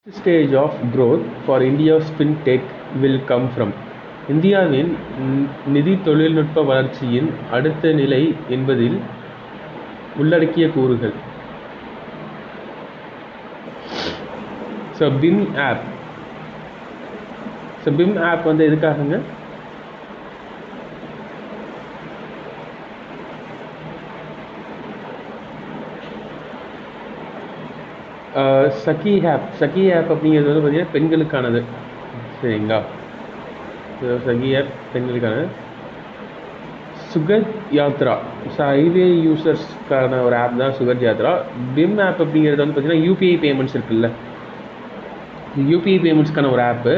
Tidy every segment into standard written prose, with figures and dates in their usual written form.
Stage of growth for India's fintech will come from இந்தியாவின் நிதி தொழில்நுட்ப வளர்ச்சியின் அடுத்த நிலை என்பதில் உள்ளடக்கிய கூறுகள். BIM app. BIM ஆப் வந்து எதுக்காகங்க? சகி ஆப் அப்படிங்கிறது வந்து பார்த்தீங்கன்னா பெண்களுக்கானது, சரிங்களா? சகி ஆப் பெண்களுக்கானது. சுகத் யாத்ரா ஹைவே யூசர்ஸ்க்கான ஒரு ஆப் தான் சுகத் யாத்ரா. பிம் ஆப் அப்படிங்கிறது வந்து பார்த்தீங்கன்னா யூபிஐ பேமெண்ட்ஸ் இருக்குல்ல, யூபிஐ பேமெண்ட்ஸ்க்கான ஒரு ஆப்பு.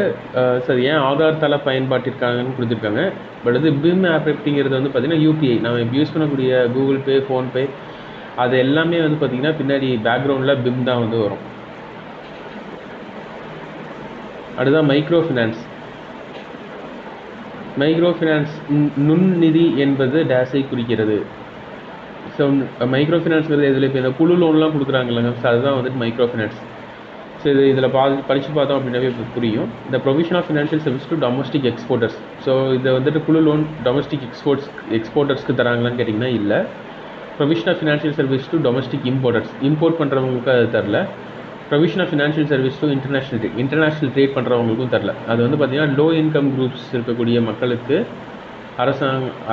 சரி, ஏன் ஆதார் தள பயன்பாட்டிற்காகன்னு கொடுத்துருக்காங்க. பட் அது பிம் ஆப் அப்படிங்கிறது வந்து பார்த்தீங்கன்னா யூபிஐ நம்ம இப்போ யூஸ் பண்ணக்கூடிய கூகுள் பே, ஃபோன்பே, அது எல்லாமே வந்து பார்த்தீங்கன்னா பின்னாடி பேக்ரவுண்டில் பிம் தான் வந்து வரும். அடுத்ததான் மைக்ரோ ஃபினான்ஸ் நுண்நிதி என்பது டேஸை குறிக்கிறது. ஸோ மைக்ரோ ஃபினான்ஸ்ங்கிறது இதில் இப்போ இந்த குழு லோன்லாம் கொடுக்குறாங்கல்லங்க, ஸோ அதுதான் வந்துட்டு மைக்ரோ ஃபினான்ஸ். ஸோ இதில் படித்து பார்த்தோம் அப்படின்னாவே புரியும். இந்த provision of financial service to domestic exporters. So இதை வந்துட்டு குழு லோன் டொமஸ்டிக் எக்ஸ்போர்ட்டர்ஸ்க்கு தராங்களான்னு கேட்டிங்கன்னா இல்லை. Provision of financial service to domestic import பண்ணுறவங்களுக்கு அது தரல. Provision of financial service to international trade பண்ணுறவங்களுக்கும் தரல. அது வந்து பார்த்திங்கன்னா லோ இன்கம் குரூப்ஸ் இருக்கக்கூடிய மக்களுக்கு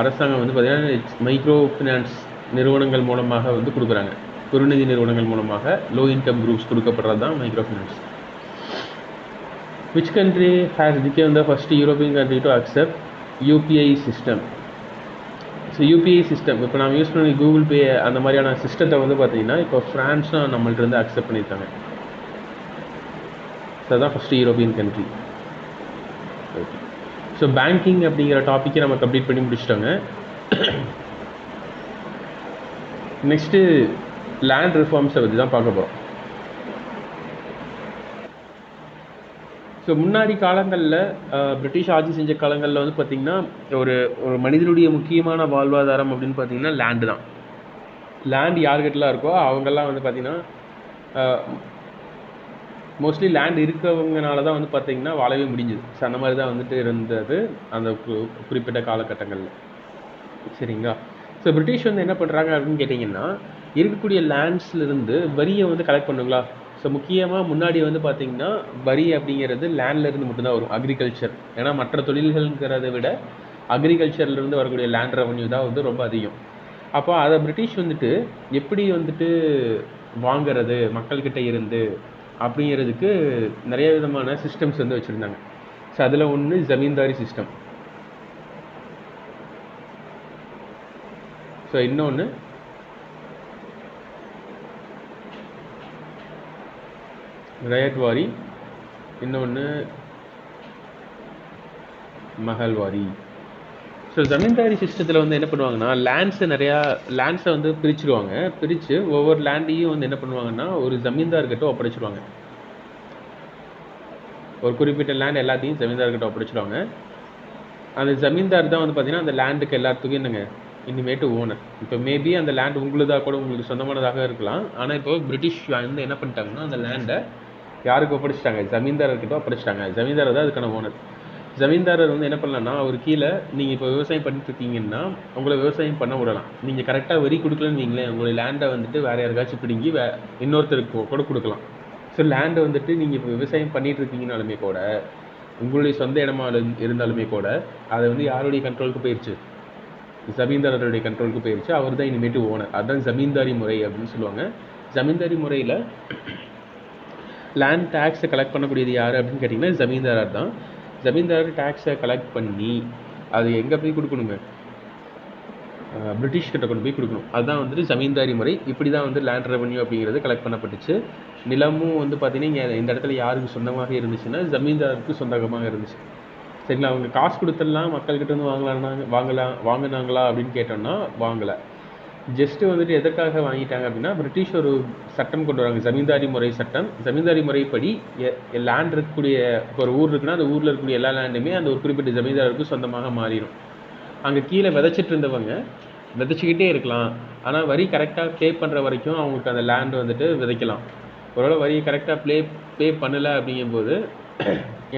அரசாங்கம் வந்து பார்த்திங்கன்னா மைக்ரோ ஃபினான்ஸ் நிறுவனங்கள் மூலமாக வந்து கொடுக்குறாங்க. குறுநிதி நிறுவனங்கள் மூலமாக லோ இன்கம் குரூப்ஸ் கொடுக்கப்படுறது தான் micro finance. Which country has became the first European country to accept UPI system? So UPI system இப்போ நம்ம யூஸ் பண்ணி கூகுள் பே அந்த மாதிரியான சிஸ்டத்தை வந்து பார்த்திங்கன்னா இப்போ ஃப்ரான்ஸ் தான் நம்மள்ட்ட இருந்து அக்செப்ட் பண்ணியிருக்காங்க. ஸோ அதுதான் first European country. Okay, so banking அப்படிங்கிற டாப்பிக்கை நம்ம கம்ப்ளீட் பண்ணி முடிச்சிட்டோங்க. நெக்ஸ்ட்டு லேண்ட் ரிஃபார்ம்ஸை பற்றி தான் பார்க்க போகிறோம். ஸோ முன்னாடி காலங்களில் பிரிட்டிஷ் ஆட்சி செஞ்ச காலங்களில் வந்து பார்த்திங்கன்னா ஒரு மனிதனுடைய முக்கியமான வாழ்வாதாரம் அப்படின்னு பார்த்திங்கன்னா லேண்டு தான். லேண்ட் யார்கிட்டலாம் இருக்கோ அவங்கெல்லாம் வந்து பார்த்திங்கன்னா மோஸ்ட்லி லேண்ட் இருக்கவங்கனால தான் வந்து பார்த்திங்கன்னா வாழவே முடிஞ்சுது. ஸோ அந்த மாதிரி தான் வந்துட்டு இருந்தது அந்த குறிப்பிட்ட காலகட்டங்களில், சரிங்களா? ஸோ பிரிட்டிஷ் வந்து என்ன பண்ணுறாங்க அப்படின்னு கேட்டிங்கன்னா இருக்கக்கூடிய லேண்ட்ஸ்லேருந்து வரியை வந்து கலெக்ட் பண்ணுங்களா. ஸோ முக்கியமாக முன்னாடி வந்து பார்த்திங்கன்னா வரி அப்படிங்கிறது லேண்ட்லேருந்து மட்டும்தான் வரும், அக்ரிகல்ச்சர். ஏன்னா மற்ற தொழில்கள்ங்கிறத விட அக்ரிகல்ச்சர்லேருந்து வரக்கூடிய லேண்ட் ரெவன்யூ தான் வந்து ரொம்ப அதிகம். அப்போ அதை பிரிட்டிஷ் வந்துட்டு எப்படி வந்துட்டு வாங்கிறது மக்கள்கிட்ட இருந்து அப்படிங்கிறதுக்கு நிறைய விதமான சிஸ்டம்ஸ் வந்து வச்சுருந்தாங்க. ஸோ அதில் ஒன்று ஜமீன்தாரி சிஸ்டம். ஸோ இன்னொன்று ரயத்வாரி, இன்னொன்று மஹல்வாரி. ஸோ ஜமீன்தாரி சிஸ்டத்தில் வந்து என்ன பண்ணுவாங்கன்னா லேண்ட்ஸை வந்து பிரித்து ஒவ்வொரு லேண்டையும் வந்து என்ன பண்ணுவாங்கன்னா ஒரு ஜமீன்தார்கிட்ட ஒப்படைச்சிடுவாங்க. ஒரு குறிப்பிட்ட லேண்ட் எல்லாத்தையும் ஜமீன்தார்கிட்ட ஒப்படைச்சிடுவாங்க. அந்த ஜமீன்தார் தான் வந்து பார்த்திங்கன்னா அந்த லேண்டுக்கு எல்லாத்துக்கும் என்னங்க இனிமேட்டு ஓனர். இப்போ மேபி அந்த லேண்ட் உங்களுதாக கூட உங்களுக்கு சொந்தமானதாக இருக்கலாம். ஆனால் இப்போ பிரிட்டிஷ் வந்து என்ன பண்ணிட்டாங்கன்னா அந்த லேண்டை யாருக்கு ஒப்படைச்சிட்டாங்க? ஜமீன்தார்கிட்ட ஒப்படைச்சிட்டாங்க. ஜமீன்தார் தான் அதுக்கான ஓனர். ஜமீன்தாரர் வந்து என்ன பண்ணலாம்னா அவர் கீழே நீங்கள் இப்போ விவசாயம் பண்ணிட்டு இருக்கீங்கன்னா உங்களை விவசாயம் பண்ண விடலாம். நீங்கள் கரெக்டாக வரி கொடுக்கலன்னு வைங்களேன், உங்களுடைய லேண்டை வந்துட்டு வேறு யாருக்காச்சும் பிடுங்கி இன்னொருத்தருக்கு கூட கொடுக்கலாம். ஸோ லேண்டை வந்துட்டு நீங்கள் இப்போ விவசாயம் பண்ணிகிட்டு இருக்கீங்கனாலுமே கூட உங்களுடைய சொந்த இடமா இருந்தாலுமே கூட அதை வந்து யாருடைய கண்ட்ரோலுக்கு போயிடுச்சு? ஜமீன்தாரருடைய கண்ட்ரோலுக்கு போயிடுச்சு. அவர் தான் இனிமேட்டு ஓனர். அதுதான் ஜமீன்தாரி முறை அப்படின்னு சொல்லுவாங்க. ஜமீன்தாரி முறையில் லேண்ட் டேக்ஸை கலெக்ட் பண்ணக்கூடியது யார் அப்படின்னு கேட்டிங்கன்னா ஜமீன்தாரர் தான். ஜமீன்தாரர் டேக்ஸை கலெக்ட் பண்ணி அது எங்கே போய் கொடுக்கணுங்க? பிரிட்டிஷ்கிட்ட கொண்டு போய் கொடுக்கணும். அதுதான் வந்துட்டு ஜமீன்தாரி முறை. இப்படி தான் வந்து லேண்ட் ரெவன்யூ அப்படிங்கிறது கலெக்ட் பண்ணப்பட்டுச்சு. நிலமும் வந்து பார்த்திங்கன்னா இங்கே இந்த இடத்துல யாருக்கு சொந்தமாக இருந்துச்சுன்னா ஜமீன்தாருக்கு சொந்தமாக இருந்துச்சு, சரிங்களா? அவங்க காசு கொடுத்துடலாம் மக்கள்கிட்ட வந்து வாங்கினாங்களா அப்படின்னு கேட்டோம்னா வாங்கலை. ஜஸ்ட்டு வந்துட்டு எதற்காக வாங்கிட்டாங்க அப்படின்னா பிரிட்டிஷ் ஒரு சட்டம் கொண்டு வராங்க, ஜமீன்தாரி முறை சட்டம். ஜமீன்தாரி முறைப்படி லேண்ட் இருக்கக்கூடிய இப்போ ஒரு ஊர் இருக்குன்னா அந்த ஊரில் இருக்கக்கூடிய எல்லா லேண்டுமே அந்த ஒரு குறிப்பிட்ட ஜமீன்தாருக்கு சொந்தமாக மாறிடும். அங்கே கீழே விதைச்சிட்டு இருந்தவங்க விதைச்சிக்கிட்டே இருக்கலாம், ஆனால் வரி கரெக்டாக பே பண்ணுற வரைக்கும் அவங்களுக்கு அந்த லேண்டு வந்துட்டு விதைக்கலாம். ஒருவேளை வரியை கரெக்டாக பே பண்ணலை அப்படிங்கும்போது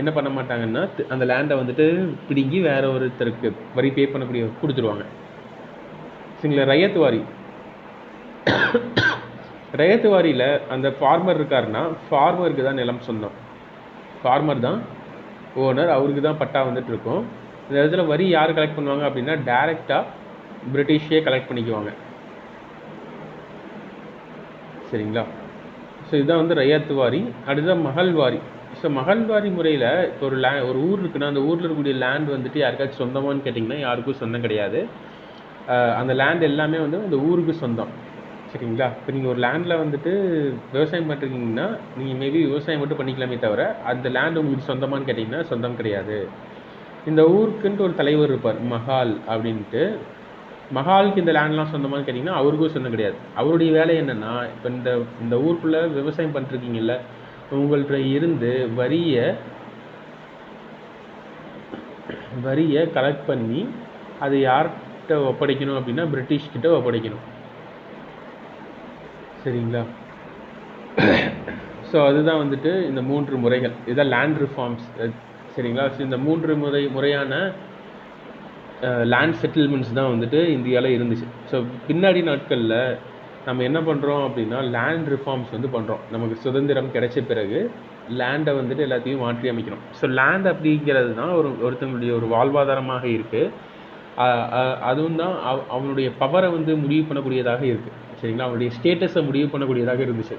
என்ன பண்ண மாட்டாங்கன்னா அந்த லேண்டை வந்துட்டு பிடுங்கி வேற ஒருத்தருக்கு வரி பே பண்ணக்கூடிய கொடுத்துருவாங்க. சரிங்களா? ரயத்து வாரியில் அந்த ஃபார்மர் இருக்காருன்னா ஃபார்மருக்கு தான் நிலம் சொந்தம், ஃபார்மர் தான் ஓனர், அவருக்கு தான் பட்டா வந்துட்டு இருக்கும். இந்த இடத்துல வரி யார் கலெக்ட் பண்ணுவாங்க அப்படின்னா டைரெக்டாக பிரிட்டிஷே கலெக்ட் பண்ணிக்குவாங்க. சரிங்களா? ஸோ இதுதான் வந்து ரயத்து வாரி. அடுத்ததான் மகள்வாரி. ஸோ மகள்வாரி முறையில் இப்போ ஒரு ஊர் இருக்குன்னா அந்த ஊரில் இருக்கக்கூடிய லேண்ட் வந்துட்டு யாருக்காச்சும் சொந்தமானு கேட்டிங்கன்னா யாருக்கும் சொந்தம் கிடையாது. அந்த லேண்ட் எல்லாமே வந்து அந்த ஊருக்கு சொந்தம். சரிங்களா? இப்போ நீங்கள் ஒரு லேண்டில் வந்துட்டு விவசாயம் பண்ணுறீங்கன்னா நீங்கள் மேபி விவசாயம் மட்டும் பண்ணிக்கலாமே தவிர அந்த லேண்ட் உங்களுக்கு சொந்தமானு கேட்டிங்கன்னா சொந்தம் கிடையாது. இந்த ஊருக்குன்ட்டு ஒரு தலைவர் இருப்பார், மஹால் அப்படின்ட்டு. மஹாலுக்கு இந்த லேண்ட்லாம் சொந்தமானு கேட்டிங்கன்னா அவருக்கும் சொந்தம் கிடையாது. அவருடைய வேலை என்னென்னா இப்போ இந்த ஊருக்குள்ளே விவசாயம் பண்ணிருக்கீங்கல்ல, உங்கள்கிட்ட இருந்து வரியை கலெக்ட் பண்ணி அதை யார்கிட்ட ஒப்படைக்கணும் அப்படின்னா பிரிட்டிஷ்கிட்ட ஒப்படைக்கணும். சரிங்களா? ஸோ அதுதான் வந்துட்டு இந்த 3 முறைகள், இதுதான் லேண்ட் ரிஃபார்ம்ஸ். சரிங்களா? ஸோ இந்த 3 முறையான லேண்ட் செட்டில்மெண்ட்ஸ் தான் வந்துட்டு இந்தியாவில் இருந்துச்சு. ஸோ பின்னாடி நாட்களில் நம்ம என்ன பண்ணுறோம் அப்படின்னா லேண்ட் ரிஃபார்ம்ஸ் வந்து பண்ணுறோம். நமக்கு சுதந்திரம் கிடைச்ச பிறகு லேண்டை வந்துட்டு எல்லாத்தையும் மாற்றி அமைக்கணும். ஸோ லேண்ட் அப்படிங்கிறது தான் ஒருத்தங்களுடைய ஒரு வாழ்வாதாரமாக இருக்குது. அதுவும் தான் அவனுடைய பவரை வந்து முடிவு பண்ணக்கூடியதாக இருக்குது. சரிங்களா? அவனுடைய ஸ்டேட்டஸை முடிவு பண்ணக்கூடியதாக இருந்துச்சு.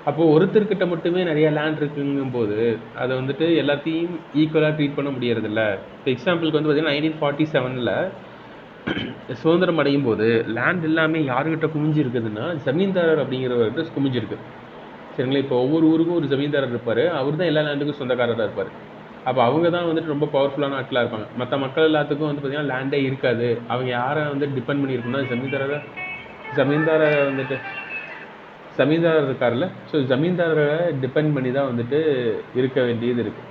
அப்போது ஒருத்தர்கிட்ட மட்டுமே நிறைய லேண்ட் இருக்குங்கும் போது அதை வந்துட்டு எல்லாத்தையும் ஈக்குவலாக ட்ரீட் பண்ண முடியறதில்ல. இப்போ எக்ஸாம்பிளுக்கு வந்து பார்த்திங்கன்னா 1947 சுதந்திரம் அடையும் போது லேண்ட் எல்லாமே யாருக்கிட்ட குமிஞ்சிருக்குதுன்னா ஜமீன்தாரர் அப்படிங்கிறவர்கிட்ட குமிஞ்சிருக்கு. சரிங்களா? இப்போ ஒவ்வொரு ஊருக்கும் ஒரு ஜமீன்தாரர் இருப்பார், அவர் தான் எல்லா லேண்டுக்கும் சொந்தக்காரராக இருப்பார். அப்போ அவங்க தான் வந்துட்டு ரொம்ப பவர்ஃபுல்லான ஆட்களாக இருப்பாங்க. மற்ற மக்கள் எல்லாத்துக்கும் வந்து பார்த்திங்கன்னா லேண்டே இருக்காது. அவங்க யாரை வந்து டிபெண்ட் பண்ணியிருக்குன்னா ஜமீன்தாரர் இருக்கார்ல, ஸோ ஜமீன்தாரரை டிபெண்ட் பண்ணி தான் வந்துட்டு இருக்க வேண்டியது இருக்குது.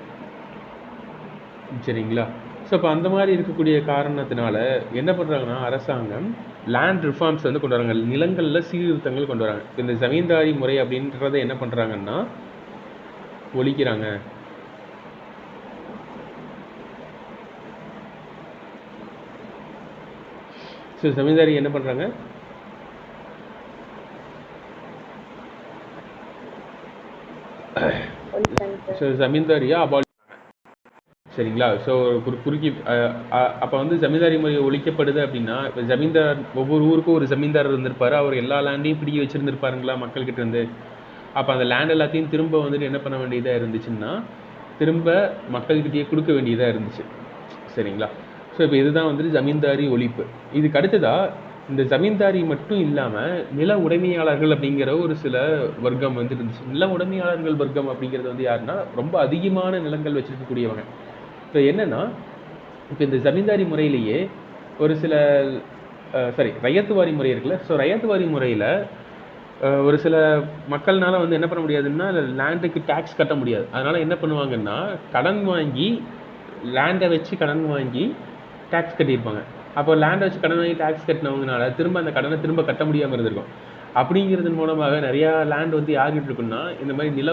சரிங்களா? ஸோ இப்போ அந்த மாதிரி இருக்கக்கூடிய காரணத்தினால என்ன பண்ணுறாங்கன்னா அரசாங்கம் லேண்ட் ரிஃபார்ம்ஸ் வந்து கொண்டு வராங்க, நிலங்களில் சீர்திருத்தங்கள் கொண்டு வராங்க. இந்த ஜமீன்தாரி முறை அப்படின்றத என்ன பண்ணுறாங்கன்னா ஒழிக்கிறாங்க. ஸோ ஜமீன்தாரி என்ன பண்ணுறாங்க, ஸோ ஜமீன்தாரியா அபாலிஷ். சரிங்களா? ஸோ அப்போ வந்து ஜமீன்தாரி முறை ஒழிக்கப்படுது அப்படின்னா இப்போ ஜமீன்தார் ஒவ்வொரு ஊருக்கும் ஒரு ஜமீன்தாரர் இருந்திருப்பார், அவர் எல்லா லேண்டையும் பிடிக்கி வச்சுருந்துருப்பாருங்களா மக்கள்கிட்ட இருந்து. அப்போ அந்த லேண்ட் எல்லாத்தையும் திரும்ப வந்துட்டு என்ன பண்ண வேண்டியதாக இருந்துச்சுன்னா திரும்ப மக்கள்கிட்டயே கொடுக்க வேண்டியதாக இருந்துச்சு. சரிங்களா? ஸோ இப்போ இதுதான் வந்துட்டு ஜமீன்தாரி ஒழிப்பு. இதுக்கு அடுத்ததாக இந்த ஜமீன்தாரி மட்டும் இல்லாமல் நில உடைமையாளர்கள் அப்படிங்கிற ஒரு சில வர்க்கம் வந்து இருந்துச்சு. நில உடைமையாளர்கள் வர்க்கம் அப்படிங்கிறது வந்து யாருன்னா ரொம்ப அதிகமான நிலங்கள் வச்சுருக்கக்கூடியவங்க. இப்போ என்னென்னா இப்போ இந்த ஜமீன்தாரி முறையிலேயே ஒரு சில ரயத்து வாரி முறை இருக்குல்ல. ஸோ ரயத்து வாரி முறையில் ஒரு சில மக்கள்னால வந்து என்ன பண்ண முடியாதுன்னா லேண்டுக்கு டேக்ஸ் கட்ட முடியாது. அதனால் என்ன பண்ணுவாங்கன்னா கடன் வாங்கி லேண்டை வச்சு கடன் வாங்கி டேக்ஸ் கட்டியிருப்பாங்க. அப்போ லேண்டை வச்சு கடன் வாங்கி டேக்ஸ் கட்டினவங்கனால திரும்ப அந்த கடனை திரும்ப கட்ட முடியாமல் இருந்திருக்கும். அப்படிங்கிறதன் மூலமாக நிறையா லேண்ட் வந்து யார்கிட்ட இருக்குன்னா இந்த மாதிரி நில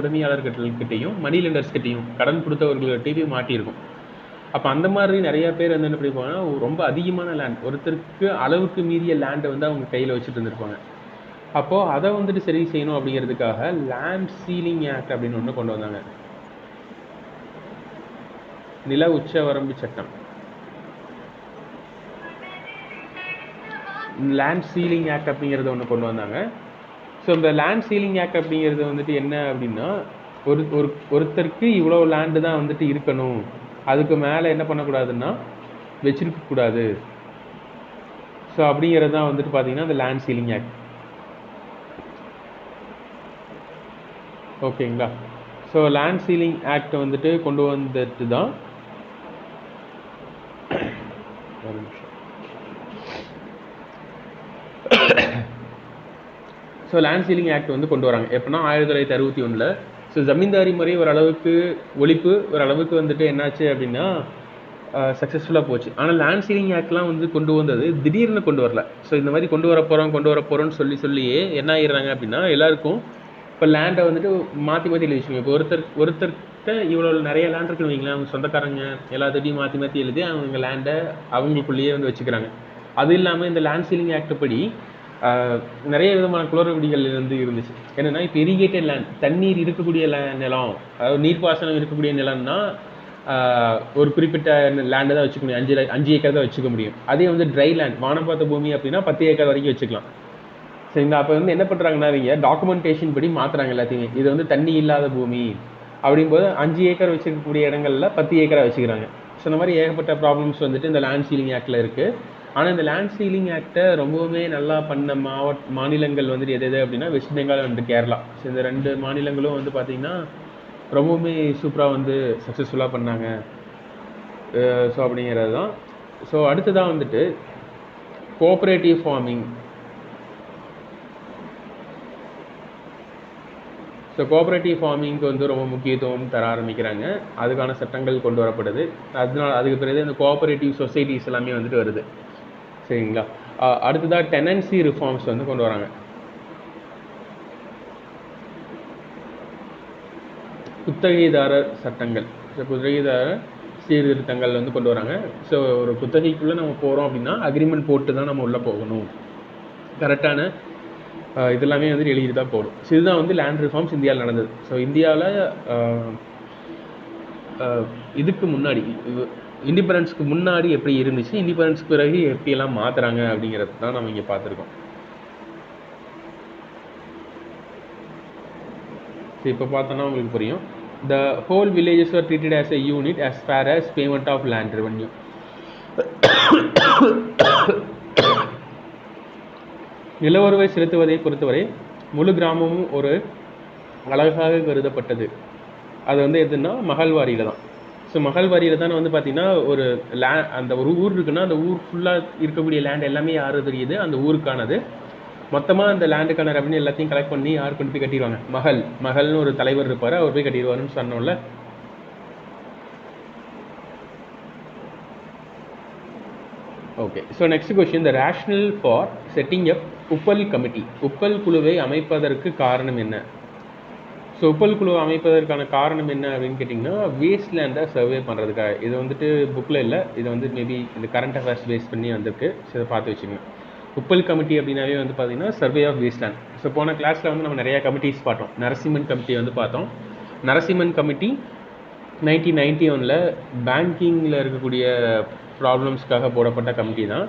உடைமையாளர்கள்கிட்டையும் மணி லெண்டர்ஸ்கிட்டையும் கடன் கொடுத்தவர்கள்கிட்டையும் மாட்டியிருக்கும். அப்போ அந்த மாதிரி நிறையா பேர் வந்து என்ன பண்ணிப்பாங்கன்னா ரொம்ப அதிகமான லேண்ட், ஒருத்தருக்கு அளவுக்கு மீறிய லேண்டை வந்து அவங்க கையில் வச்சுட்டு இருந்திருப்பாங்க. அப்போது அதை வந்துட்டு சரி செய்யணும் அப்படிங்கிறதுக்காக லேண்ட் சீலிங் ஆக்ட் அப்படின்னு ஒன்று கொண்டு வந்தாங்க, நில உச்ச வரம்பு சட்டம். லேண்ட் சீலிங் ஆக்ட் அப்படிங்கிறத ஒன்று கொண்டு வந்தாங்க. ஸோ இந்த லேண்ட் சீலிங் ஆக்ட் அப்படிங்கிறது வந்துட்டு என்ன அப்படின்னா ஒருத்தருக்கு இவ்வளோ லேண்டு தான் வந்துட்டு இருக்கணும், அதுக்கு மேலே என்ன பண்ணக்கூடாதுன்னா வச்சிருக்கக்கூடாது. ஸோ அப்படிங்கிறது தான் வந்துட்டு பார்த்தீங்கன்னா இந்த லேண்ட் சீலிங் ஆக்ட். ஓகேங்களா? ஸோ லேண்ட் சீலிங் ஆக்ட் வந்துட்டு கொண்டு வந்துட்டு தான் ஸோ லேண்ட் சீலிங் ஆக்ட் வந்து கொண்டு வராங்க. எப்படின்னா 1961. ஸோ ஜமீன்தாரி முறை ஓரளவுக்கு ஒழிப்பு, ஓரளவுக்கு வந்துட்டு என்னாச்சு அப்படின்னா சக்ஸஸ்ஃபுல்லாக போச்சு. ஆனால் லேண்ட் சீலிங் ஆக்ட்லாம் வந்து கொண்டு வந்தது திடீர்னு கொண்டு வரல. ஸோ இந்த மாதிரி கொண்டு வர போகிறோம்னு சொல்லியே என்ன ஆகிடுறாங்க அப்படின்னா, எல்லாருக்கும் இப்போ லேண்டை வந்துட்டு மாற்றி எழுதி வச்சுக்கோங்க. இப்போ ஒருத்தர்கிட்ட இவ்வளோ நிறைய லேண்ட் இருக்குன்னு வைங்களேன், அவங்க சொந்தக்காரங்க எல்லாத்திட்டையும் மாற்றி எழுதி அவங்க லேண்டை அவங்களுக்குள்ளேயே வந்து வச்சுக்கிறாங்க. அது இல்லாமல் இந்த லேண்ட் சீலிங் ஆக்ட் படி நிறைய விதமான குளறுபடிகள் வந்து இருந்துச்சு. என்னென்னா, இப்போ இரிகேட்டட் லேண்ட், தண்ணீர் இருக்கக்கூடிய நிலம், அதாவது நீர்ப்பாசனம் இருக்கக்கூடிய நிலம்னா ஒரு குறிப்பிட்ட லேண்டை தான் வச்சுக்க முடியும். 5 ஏக்கர் தான் வச்சுக்க முடியும். அதே வந்து ட்ரை லேண்ட், வானம் பார்த்த பூமி அப்படின்னா 10 ஏக்கர் வரைக்கும் வச்சுக்கலாம். சரிங்களா? அப்போ வந்து என்ன பண்ணுறாங்கன்னா, இவங்க டாக்குமெண்டேஷன் படி மாற்றுறாங்க எல்லாத்தையுமே. இது வந்து தண்ணி இல்லாத பூமி அப்படிங்கும்போது 5 ஏக்கர் வச்சுக்கக்கூடிய இடங்கள்ல 10 ஏக்கரை வச்சுக்கிறாங்க. ஸோ இந்த மாதிரி ஏகப்பட்ட ப்ராப்ளம்ஸ் வந்துட்டு இந்த லேண்ட் சீலிங் ஆக்டில் இருக்குது. ஆனால் இந்த லேண்ட் சீலிங் ஆக்டை ரொம்பவுமே நல்லா பண்ண மாநிலங்கள் வந்துட்டு எது அப்படின்னா west Bengal and Kerala. So இந்த 2 மாநிலங்களும் வந்து பார்த்திங்கன்னா ரொம்பவுமே சூப்பராக வந்து சக்ஸஸ்ஃபுல்லாக பண்ணாங்க. ஸோ அப்படிங்கிறது தான். ஸோ அடுத்ததாக வந்துட்டு கோஆப்ரேட்டிவ் ஃபார்மிங். ஸோ கோஆப்ரேட்டிவ் ஃபார்மிங்க்கு வந்து ரொம்ப முக்கியத்துவம் தர ஆரம்பிக்கிறாங்க. அதுக்கான சட்டங்கள் கொண்டு வரப்படுது. அதுக்கு பிறகு இந்த கோஆப்ரேட்டிவ் சொசைட்டிஸ் எல்லாமே வந்துட்டு வருது. சரிங்களா? அடுத்ததாக டெனன்சி ரிஃபார்ம்ஸ் வந்து கொண்டு வராங்க. குத்தகைதாரர் சட்டங்கள், ஸோ குத்தகைதாரர் சீர்திருத்தங்கள் வந்து கொண்டு வராங்க. ஸோ ஒரு குத்தகைக்குள்ளே நம்ம போகிறோம் அப்படின்னா அக்ரிமெண்ட் போட்டு தான் நம்ம உள்ளே போகணும். கரெக்டான இதெல்லாமே வந்து எழுதி தான் போடும். ஸோ இதுதான் வந்து லேண்ட் ரிஃபார்ம்ஸ் இந்தியாவில் நடந்தது. ஸோ இந்தியாவில் இதுக்கு முன்னாடி இண்டிபெண்டன்ஸ்க்கு முன்னாடி எப்படி இருந்துச்சு, இண்டிபெண்டன்ஸ்க்கு பிறகு எப்படியெல்லாம் மாற்றுறாங்க அப்படிங்கிறது தான் நம்ம இங்கே பார்த்துருக்கோம். ஸோ இப்போ பார்த்தோன்னா உங்களுக்கு புரியும். The whole villages R treated as a unit as far as payment of land revenue. நிலவரவை செலுத்துவதை பொறுத்தவரை முழு கிராமமும் ஒரு அழகாக கருதப்பட்டது. அது வந்து எதுன்னா மகள்வாரியில் தான். ஸோ மகள்வாரியில் தான் வந்து பார்த்திங்கன்னா ஒரு அந்த ஒரு ஊர் இருக்குன்னா அந்த ஊர் ஃபுல்லாக இருக்கக்கூடிய லேண்ட் எல்லாமே யார் தெரியுது, அந்த ஊருக்கானது. மொத்தமாக அந்த லேண்டுக்கான ரெவன்யூ எல்லாத்தையும் கலெக்ட் பண்ணி யார் கொண்டு போய் கட்டிடுவாங்க, மகள்னு ஒரு தலைவர் இருப்பார், அவர் போய் கட்டிடுவாருன்னு சொன்னோம்ல. Okay, so next question, the rationale for setting up Uppal committee. Uppal குழுவை அமைப்பதற்கு காரணம் என்ன? ஸோ உப்பல் குழுவை அமைப்பதற்கான காரணம் என்ன அப்படின்னு கேட்டிங்கன்னா, வேஸ்ட் லேண்டை சர்வே பண்ணுறதுக்காக. இது வந்துட்டு புக்கில் இல்லை, இது வந்து மேபி இந்த கரண்ட் அஃபேர்ஸ் பேஸ் பண்ணி வந்திருக்கு. ஸோ இதை பார்த்து வச்சுக்கோங்க. உப்பல் கமிட்டி அப்படின்னாவே வந்து பார்த்திங்கன்னா survey of waste land. So போன கிளாஸில் வந்து நம்ம நிறையா கமிட்டிஸ் பார்த்தோம். நரசிம்மன் கமிட்டி வந்து பார்த்தோம். நரசிம்மன் கமிட்டி 1991 பேங்கிங்கில் இருக்கக்கூடிய ப்ராப்ளம்ஸ்க்காக போடப்பட்ட கமிட்டி தான்.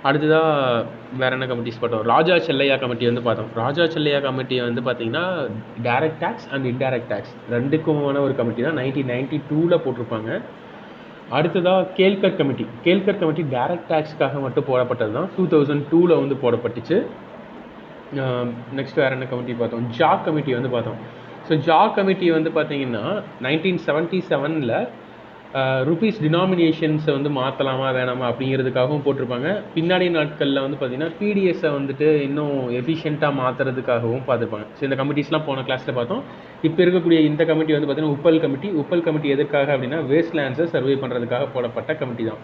அடுத்ததாக வேறு என்ன கமிட்டிஸ் பார்த்தோம்? ராஜா செல்லையா கமிட்டி வந்து பார்த்தோம். ராஜா செல்லையா கமிட்டியை வந்து பார்த்திங்கன்னா direct tax and indirect tax ரெண்டுக்குமான ஒரு கமிட்டி தான். 1992 போட்டிருப்பாங்க. அடுத்ததாக Kelkar committee. Kelkar committee direct டேக்ஸ்க்காக மட்டும் போடப்பட்டது தான். 2002 வந்து போடப்பட்டுச்சு. நெக்ஸ்ட் வேறு என்ன கமிட்டி பார்த்தோம்? ஜா கமிட்டி வந்து பார்த்தோம். ஸோ ஜா கமிட்டி வந்து பார்த்திங்கன்னா 1977 ருபீஸ் டினாமினேஷன்ஸை வந்து மாற்றலாமா வேணாமா அப்படிங்கிறதுக்காகவும் போட்டிருப்பாங்க. பின்னாடி நாட்களில் வந்து பார்த்திங்கன்னா பிடிஎஸை வந்துட்டு இன்னும் எஃபிஷியண்ட்டாக மாற்றுறதுக்காகவும் பார்த்துருப்பாங்க. ஸோ இந்த கமிட்டிஸ்லாம் போன கிளாஸில் பார்த்தோம். இப்போ இருக்கக்கூடிய இந்த கமிட்டி வந்து பார்த்திங்கன்னா உப்பல் கமிட்டி. உப்பல் கமிட்டி எதுக்காக அப்படின்னா வேஸ்ட் லேண்ட்ஸை சர்வே பண்ணுறதுக்காக போடப்பட்ட கமிட்டி தான்.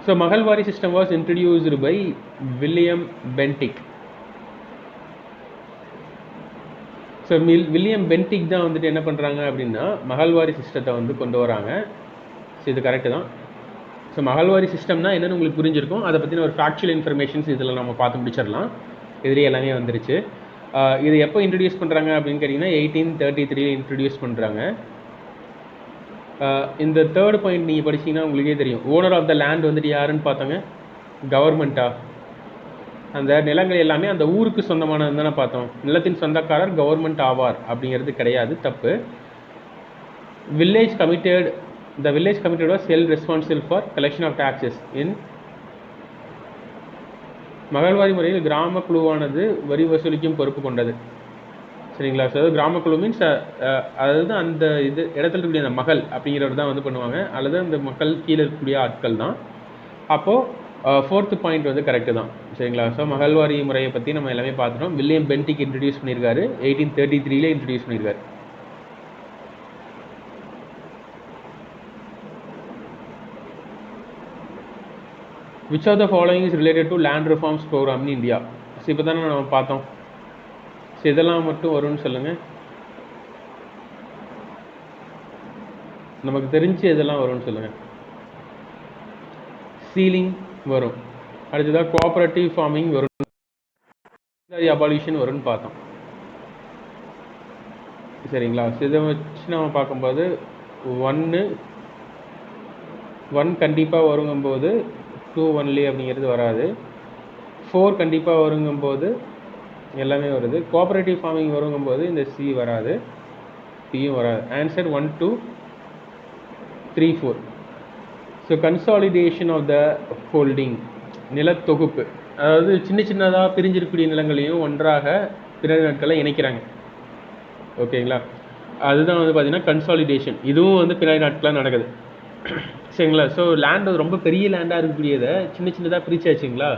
So Mahalwari system was introduced by William Bentinck. So William Bentinck தான் வந்துட்டு என்ன பண்ணுறாங்க அப்படின்னா மகள்வாரி சிஸ்டத்தை வந்து கொண்டு வராங்க. ஸோ இது கரெக்டு தான். ஸோ மகள்வாரி சிஸ்டம்னா என்னென்னு உங்களுக்கு புரிஞ்சிருக்கும். அதை பற்றின ஒரு ஃபேக்சுவல் இன்ஃபர்மேஷன்ஸ் இதில் நம்ம பார்த்து முடிச்சிடலாம். இதுலேயே எல்லாமே வந்துருச்சு. இது எப்போ இன்ட்ரடியூஸ் பண்ணுறாங்க அப்படின்னு கேட்டிங்கன்னா 1833 இன்ட்ரடியூஸ் பண்ணுறாங்க. இந்த தேர்ட் பாயிண்ட் நீங்கள் படிச்சிங்கன்னா உங்களுக்கே தெரியும். ஓனர் ஆஃப் த லேண்ட் வந்துட்டு யாருன்னு பார்த்தாங்க, கவர்மெண்ட்டா. அந்த நிலங்கள் எல்லாமே அந்த ஊருக்கு சொந்தமானது தானே பார்த்தோம். நிலத்தின் சொந்தக்காரர் கவர்மெண்ட் ஆவார் அப்படிங்கிறது கிடையாது, தப்பு. Village committee, the village committee was held responsible for collection of taxes in. Mahalwari முறையில் கிராம குழுவானது வரி வசூலிக்கும் பொறுப்பு கொண்டது. சரிங்களா? ஸோ கிராம குழு மீன்ஸ் அதாவது அந்த இது இடத்துல இருக்கக்கூடிய அந்த மகள் அப்படிங்கிறவர் தான் வந்து பண்ணுவாங்க, அல்லது அந்த மக்கள் கீழே இருக்கக்கூடிய ஆட்கள் தான். அப்போது ஃபோர்த்து பாயிண்ட் வந்து கரெக்டு தான் சரிங்களா. ஸோ மகள்வாரி முறையை பற்றி நம்ம எல்லாமே பார்த்துட்டோம். வில்லியம் பென்டிக் இன்ட்ரடியூஸ் பண்ணியிருக்காரு, 1833 இன்ட்ரடியூஸ் பண்ணியிருக்காரு. Which of the following is related to land reforms program in India? So இப்போ தானே நம்ம பார்த்தோம். ஸோ இதெல்லாம் மட்டும் வரும்னு சொல்லுங்கள். நமக்கு தெரிஞ்சு இதெல்லாம் வரும்னு சொல்லுங்கள். சீலிங் வரும், அடுத்ததாக கோஆப்ரேட்டிவ் ஃபார்மிங் வரும், அபாலிஷன் வரும்னு பார்த்தோம் சரிங்களா. ஸோ இதை வச்சு நம்ம பார்க்கும்போது ஒன் கண்டிப்பாக வருங்கும்போது 2 ஒன்லி அப்படிங்கிறது வராது. 4 கண்டிப்பாக வருங்கும்போது எல்லாமே வருது. கோஆப்ரேட்டிவ் ஃபார்மிங் வருங்கும்போது இந்த சி வராது, பியும் வராது. Answer 1, 2, 3, 4. So consolidation of the holding, நிலத்தொகுப்பு, அதாவது சின்ன சின்னதாக பிரிஞ்சிருக்கக்கூடிய நிலங்களையும் ஒன்றாக பிற நாட்களை இணைக்கிறாங்க ஓகேங்களா. அதுதான் வந்து பார்த்திங்கன்னா கன்சாலிடேஷன். இதுவும் வந்து பிற நாட்களாக நடக்குது சரிங்களா. ஸோ லேண்ட் ரொம்ப பெரிய லேண்டாக இருக்கக்கூடியதை சின்ன சின்னதாக பிரிச்சாச்சுங்களா.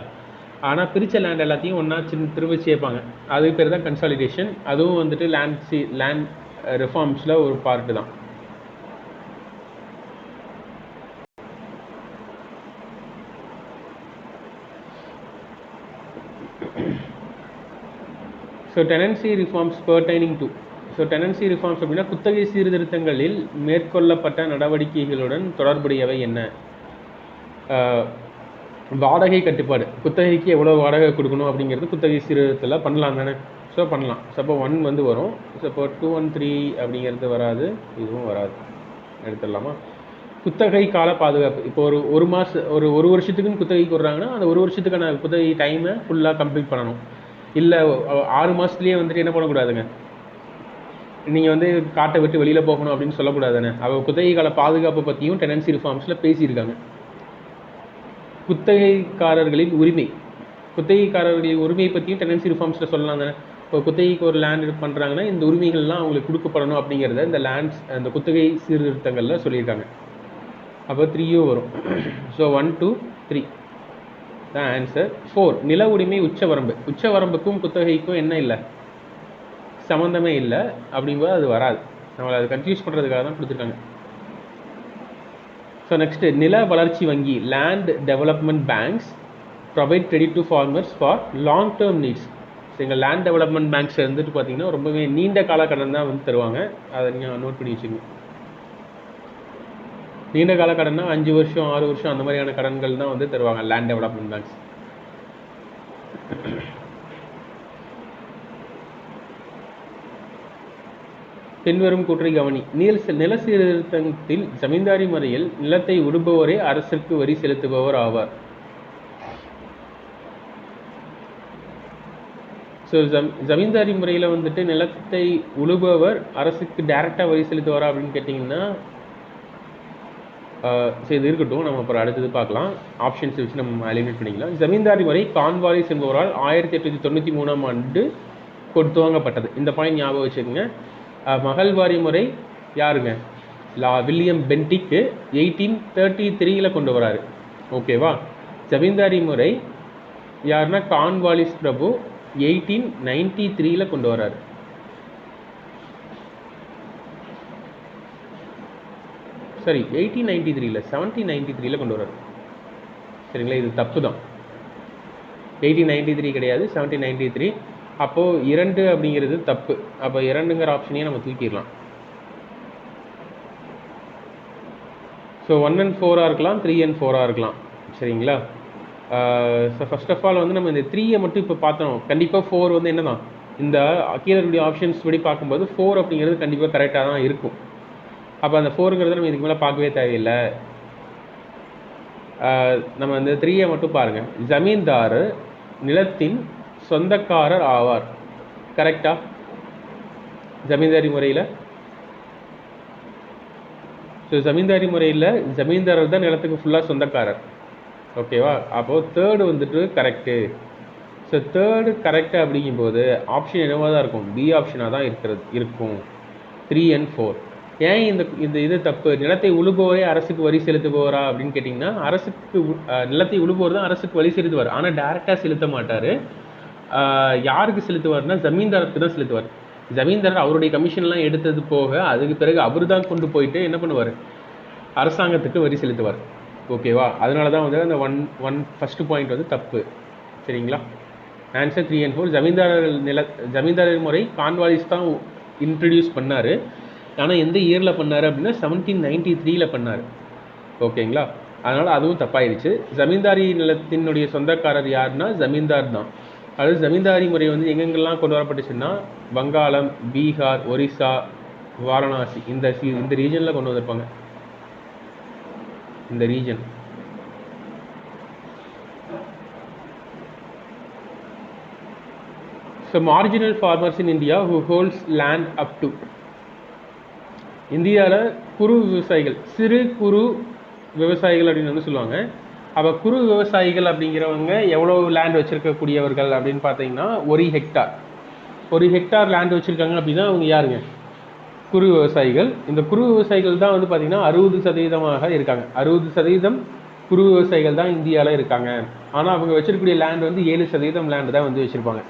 ஆனால் பிரித்த லேண்ட் எல்லாத்தையும் ஒன்றா திரும்ப சேர்ப்பாங்க, அதுக்கு பேர் தான் கன்சாலிடேஷன். அதுவும் வந்துட்டு லேண்ட் ரிஃபார்ம்ஸில் ஒரு பார்ட்டு தான். So tenancy reforms pertaining to, so tenancy reforms அப்படின்னா குத்தகை சீர்திருத்தங்களில் மேற்கொள்ளப்பட்ட நடவடிக்கைகளுடன் தொடர்புடையவை என்ன? வாடகை கட்டுப்பாடு, குத்தகைக்கு எவ்வளோ வாடகை கொடுக்கணும் அப்படிங்கிறது குத்தகை சீர்திருத்தத்தில் பண்ணலாம் தானே. ஸோ பண்ணலாம். சப்போ 1 வந்து வரும். சப்போ 2, 1, 3 அப்படிங்கிறது வராது, இதுவும் வராது, எடுத்துடலாமா. குத்தகை கால பாதுகாப்பு, இப்போ ஒரு வருஷத்துக்குன்னு குத்தகைக்கு விடுறாங்கன்னா அந்த ஒரு வருஷத்துக்கான குத்தகை டைமை ஃபுல்லாக கம்ப்ளீட் பண்ணணும். இல்லை 6 மாதத்துலேயே வந்துட்டு என்ன பண்ணக்கூடாதுங்க, நீங்கள் வந்து காட்டை விட்டு வெளியில் போகணும் அப்படின்னு சொல்லக்கூடாதுன்னு. அவள் குத்தகை கால பாதுகாப்பை பற்றியும் டெனன்சி ரிஃபார்ம்ஸில் பேசியிருக்காங்க. குத்தகைக்காரர்களின் உரிமையை பற்றியும் டெனன்சி ரிஃபார்ம்ஸில் சொல்லலாம் தானே. இப்போ குத்தகைக்கு ஒரு லேண்ட் பண்ணுறாங்கன்னா இந்த உரிமைகள்லாம் அவங்களுக்கு கொடுக்கப்படணும் அப்படிங்கிறத இந்த அந்த குத்தகை சீர்திருத்தங்களில் சொல்லியிருக்காங்க. அப்போ 3யும் வரும். ஸோ 1, 2, 3 தான் ஆன்சர். 4 நில உரிமை உச்சவரம்புக்கும் குத்தகைக்கும் என்ன இல்லை, சம்மந்தமே இல்லை அப்படிங்கும்போது அது வராது. நம்மளை அது கன்ஃபியூஸ் பண்ணுறதுக்காக தான் கொடுத்துருக்காங்க. ஸோ நெக்ஸ்ட்டு நில வளர்ச்சி வங்கி, land development banks provide credit to farmers for long term needs. So எங்கள் லேண்ட் டெவலப்மெண்ட் பேங்க்ஸ் வந்துட்டு பார்த்தீங்கன்னா ரொம்பவே நீண்ட கால கடன் தான் வந்து தருவாங்க, அதை நீங்கள் நோட் பண்ணி வச்சுக்கோங்க. நீண்ட கால கடன்னா 5 வருஷம் 6 வருஷம் அந்த மாதிரியான கடன்கள் தான் வந்து தருவாங்க லேண்ட் டெவலப்மெண்ட் பேங்க்ஸ். பின்வரும் கூற்றை கவனி. நில சீர்திருத்தத்தில் ஜமீன்தாரி முறையில் நிலத்தை உழுபவரே அரசிற்கு வரி செலுத்துபவர் ஆவார். ஸோ ஜமீன்தாரி முறையில் வந்துட்டு நிலத்தை உழுபவர் அரசுக்கு டைரெக்டாக வரி செலுத்துவாரா அப்படின்னு கேட்டிங்கன்னா சரி இது இருக்கட்டும், நம்ம அப்புறம் அடுத்தது பார்க்கலாம். ஆப்ஷன்ஸ் வச்சு நம்ம எலிமினேட் பண்ணிக்கலாம். ஜமீன்தாரி முறை கான்வாலிஸ் என்பவரால் 1893ஆம் ஆண்டு துவங்கப்பட்டது. இந்த பாயிண்ட் ஞாபகம் வச்சுக்கோங்க. மகள்வாரி முறை யாருங்க, வில்லியம் பென்டிக்கு 1833 கொண்டு வராரு ஓகேவா. ஜமீன்தாரி முறை யாருன்னா கான்வாலிஸ் பிரபு 1893 கொண்டு வராரு. சரி 1893 1793 கொண்டு வராரு சரிங்களா. இது தப்பு தான், 1893 கிடையாது 1793. அப்போது 2 அப்படிங்கிறது தப்பு. அப்போ 2ங்கிற ஆப்ஷனையே நம்ம தூக்கிடலாம். ஸோ 1 and 4 இருக்கலாம், 3 and 4 இருக்கலாம் சரிங்களா. ஸோ ஃபர்ஸ்ட் ஆஃப் ஆல் வந்து நம்ம இந்த 3 மட்டும் இப்போ பார்த்தோம். கண்டிப்பாக 4 வந்து என்ன தான், இந்த கீழே இருக்கக்கூடிய ஆப்ஷன்ஸ் படி பார்க்கும்போது 4 அப்படிங்கிறது கண்டிப்பாக கரெக்டாக தான் இருக்கும். அப்போ அந்த 4ங்கிறத நம்ம இதுக்கு மேலே பார்க்கவே தேவையில்லை. நம்ம இந்த 3 மட்டும் பாருங்கள். ஜமீன்தார் நிலத்தின் சொந்தக்காரர் ஆவார், கரெக்டா? ஜமீன்தாரி முறையில் ஸோ ஜமீன்தாரி முறையில் ஜமீன்தாரர் தான் நிலத்துக்கு ஃபுல்லாக சொந்தக்காரர் ஓகேவா. அப்போது 3rd வந்துட்டு கரெக்டு. ஸோ 3rd கரெக்டு அப்படிங்கும்போது ஆப்ஷன் என்னவாக தான் இருக்கும், பி ஆப்ஷனாக தான் இருக்கும். 3 and 4 ஏன் இந்த இந்த இது தப்பு? நிலத்தை உழுபவரே அரசுக்கு வரி செலுத்துபவரா அப்படின்னு கேட்டிங்கன்னா, அரசுக்கு நிலத்தை உழுபவர் தான் அரசுக்கு வரி செலுத்துவார். ஆனால் டைரெக்டாக செலுத்த மாட்டார். யாருக்கு செலுத்துவார்னா ஜமீன்தாருக்கு தான் செலுத்துவார். ஜமீன்தார் அவருடைய கமிஷன்லாம் எடுத்தது போக அதுக்கு பிறகு அவர் தான் கொண்டு போயிட்டு என்ன பண்ணுவார், அரசாங்கத்துக்கு வரி செலுத்துவார். ஓகேவா? அதனால தான் வந்து அந்த ஃபஸ்ட்டு பாயிண்ட் வந்து தப்பு. சரிங்களா? Answer 3 and 4. ஜமீன்தார் முறை கான்வாலிஸ் தான் இன்ட்ரடியூஸ் பண்ணார். ஆனால் எந்த இயரில் பண்ணார் அப்படின்னா 1793 பண்ணார். ஓகேங்களா? அதனால் அதுவும் தப்பாயிடுச்சு. ஜமீன்தாரி நிலத்தினுடைய சொந்தக்காரர் யாருன்னா ஜமீன்தார் தான். அதாவது ஜமீன்தாரி முறை வந்து எங்கெங்கெல்லாம் கொண்டு வரப்பட்டுச்சுன்னா வங்காளம், பீகார், ஒரிசா, வாரணாசி இந்த ரீஜனில் கொண்டு வந்திருப்பாங்க. இந்த region. So marginal farmers in India who holds land up to. இந்தியாவில் குறு விவசாயிகள், சிறு குறு விவசாயிகள் அப்படின்னு வந்து சொல்லுவாங்க. அப்போ குறு விவசாயிகள் அப்படிங்கிறவங்க எவ்வளோ லேண்ட் வச்சுருக்கக்கூடியவர்கள் அப்படின்னு பார்த்தீங்கன்னா 1 ஹெக்டார். 1 ஹெக்டார் லேண்ட் வச்சுருக்காங்க அப்படின்னா அவங்க யாருங்க? குறு விவசாயிகள். இந்த குறு விவசாயிகள் தான் வந்து பார்த்திங்கன்னா 60% இருக்காங்க. 60% குறு விவசாயிகள் தான் இந்தியாவில் இருக்காங்க. ஆனால் அவங்க வச்சிருக்கக்கூடிய லேண்ட் வந்து 7% லேண்டு தான் வந்து வச்சுருப்பாங்க.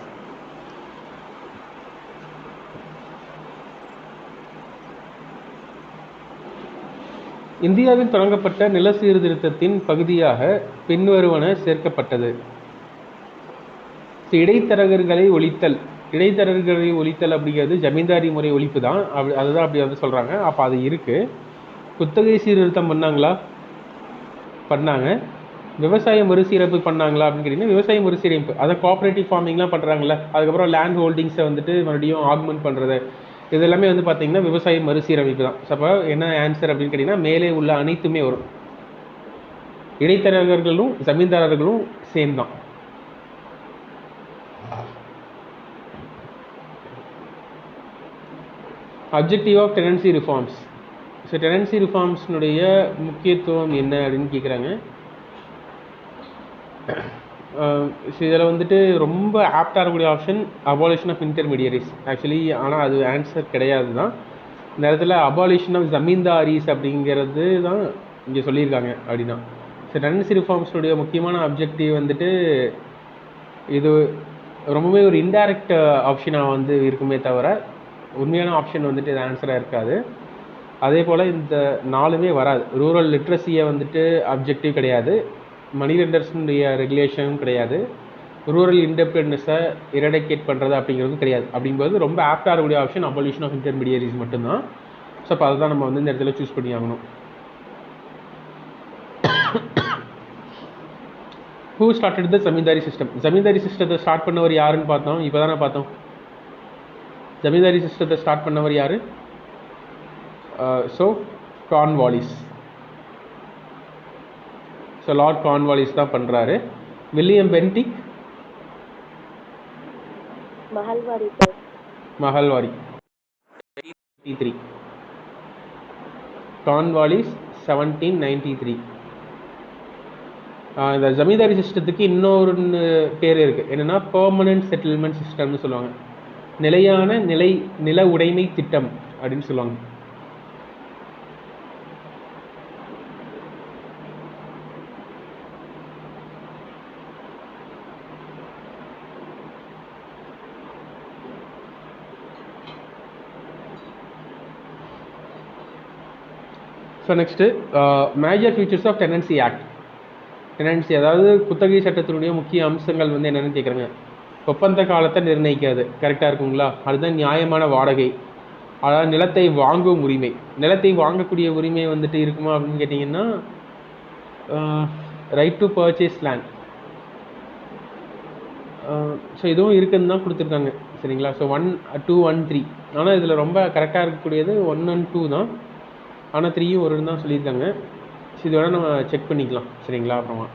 இந்தியாவில் தொடங்கப்பட்ட நில சீர்திருத்தத்தின் பகுதியாக பின்வருவன சேர்க்கப்பட்டது. இடைத்தரகர்களை ஒழித்தல். இடைத்தரகர்களை ஒழித்தல் அப்படிங்கிறது ஜமீன்தாரி முறை ஒழிப்பு தான். அதுதான் அப்படி வந்து சொல்கிறாங்க. அப்போ அது இருக்குது. குத்தகை சீர்திருத்தம் பண்ணாங்களா? பண்ணாங்க. விவசாய மறுசீரமைப்பு பண்ணாங்களா அப்படின்னு கேட்டிங்கன்னா விவசாய மறுசீரமைப்பு, அதை கோஆப்ரேட்டிவ் ஃபார்மிங்லாம் பண்ணுறாங்களே, அதுக்கப்புறம் லேண்ட் ஹோல்டிங்ஸை வந்துட்டு மறுபடியும் ஆக்மெண்ட் பண்ணுறது, இது எல்லாமே வந்து பார்த்திங்கன்னா விவசாய மறுசீரமைப்பு தான். அப்போ என்ன ஆன்சர் அப்படின்னு கேட்டிங்கன்னா மேலே உள்ள அனைத்துமே வரும். இடைத்தரகர்களும் ஜமீன்தாரர்களும் சேம் தான். Objective of tenancy reforms. So tenancy ரிஃபார்ம்ஸ்னுடைய முக்கியத்துவம் என்ன அப்படின்னு கேட்குறாங்க. இதில் வந்துட்டு ரொம்ப ஆப்டாக இருக்கக்கூடிய option abolition of intermediaries actually. ஆனால் அது ஆன்சர் கிடையாது தான். இந்த இடத்துல அபாலிஷன் ஆஃப் ஜமீன்தாரிஸ் அப்படிங்கிறது தான் இங்கே சொல்லியிருக்காங்க அப்படின்னா. ஸோ டெனன்சி ரிஃபார்ம்ஸுடைய முக்கியமான அப்ஜெக்டிவ் வந்துட்டு இது ரொம்பவே ஒரு இன்டைரக்ட் ஆப்ஷனாக வந்து இருக்குமே தவிர உண்மையான ஆப்ஷன் வந்துட்டு இது ஆன்சராக இருக்காது. அதே போல் இந்த 4மே வராது. ரூரல் லிட்ரஸியை வந்துட்டு அப்ஜெக்டிவ் கிடையாது, மணி லெண்டர்ஸுடைய ரெகுலேஷனும் கிடையாது, ரூரல் இண்டிபெண்டன்ஸை இரடிகேட் பண்ணுறது அப்படிங்கிறதும் கிடையாது. அப்படிங்கும்போது ரொம்ப ஆப்டாக இருக்கக்கூடிய ஆப்ஷன் அபாலிஷன் ஆஃப் இன்டர்மீடியரிஸ் மட்டும்தான். ஸோ அப்போ அதை தான் நம்ம வந்து இந்த இடத்துல சூஸ் பண்ணி ஆகணும். Who started the zamindari system? Zamindari சிஸ்டத்தை ஸ்டார்ட் பண்ணவர் யாருன்னு பார்த்தோம். இப்போ தானே பார்த்தோம். ஜமீன்தாரி சிஸ்டத்தை ஸ்டார்ட் பண்ணவர் யார்? So Cornwallis. So Lord Cornwallis தான் பண்ணுறாரு. William Bentinck Mahalwari 1793. கார்ன்வாலிஸ் 1793. இந்த ஜமீன்தாரி சிஸ்டத்துக்கு இன்னொரு பேர் இருக்குது. என்னென்னா பெர்மனன்ட் செட்டில்மெண்ட் சிஸ்டம்னு சொல்லுவாங்க. நிலையான நில உடைமை திட்டம் அப்படின்னு சொல்லுவாங்க. So next major features of tenancy act. Tenancy அதாவது குத்தகை சட்டத்தினுடைய முக்கிய அம்சங்கள் வந்து என்னென்னு கேட்குறாங்க. ஒப்பந்த காலத்தை நிர்ணயிக்காது, கரெக்டாக இருக்குங்களா? அதுதான் நியாயமான வாடகை, அதாவது நிலத்தை வாங்கும் உரிமை. நிலத்தை வாங்கக்கூடிய உரிமை வந்துட்டு இருக்குமா அப்படின்னு கேட்டிங்கன்னா right to purchase land. So இதுவும் இருக்குதுன்னு தான் கொடுத்துருக்காங்க. சரிங்களா? ஸோ 1, 2, 1, 3. ஆனால் இதில் ரொம்ப கரெக்டாக இருக்கக்கூடியது 1 and 2 தான். ஆனால் 3யும் 1 தான் சொல்லியிருக்காங்க. ஸோ இது வேணால் நம்ம செக் பண்ணிக்கலாம். சரிங்களா? அப்புறமா